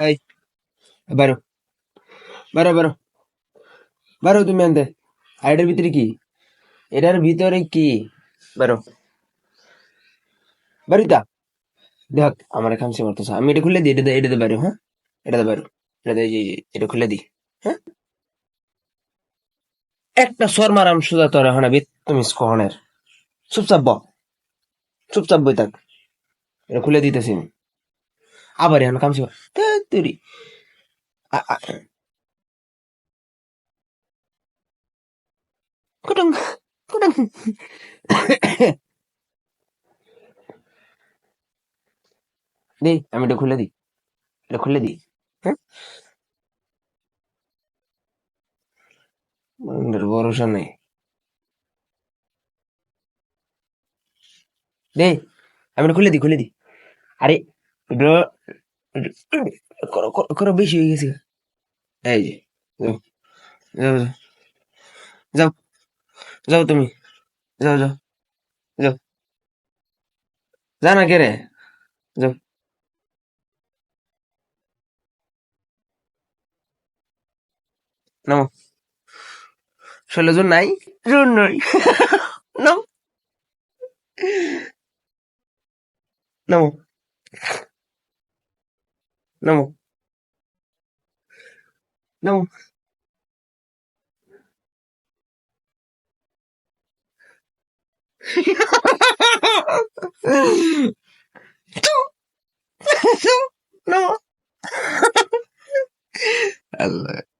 এই বারো বারো বারো বারো তুমি আনতে। আর এটার ভিতরে কি? এটার ভিতরে কি? বারো বারোটা। দেখ আমার খামসি মারতেছে, আমি এটা খুলে দিই, এটাতে বাইরো, হ্যাঁ? এটাতে বাইরো, এটাতে এই যে এটা খুলে দিই, হ্যাঁ? একটা সর মারাম সোজা তোর এখন তুমি স্কনের চুপচাপ ব, চুপচাপ বই থাক, এটা খুলে দিতেছি আমি। আবার এখন খামসি মার তুই কুটুম কুটুম। দেই আমি এটা খুলে দিই, এটা খুলে দিই, হ্যাঁ? আমাদের ভরসা নেই। দেই আমি এটা খুলে দিই, খুলে দিই। আরে এটা করো করো করো, বেশি হয়ে গেছে। এই যে যাও যাও যাও যাও তুমি, যাও যাও যাও, যা না কে রে, যাও, নামো। ষোলো জন নাই, জন নাই। নাও, নামো, নামো, নামো। নামো। আল্লাহ।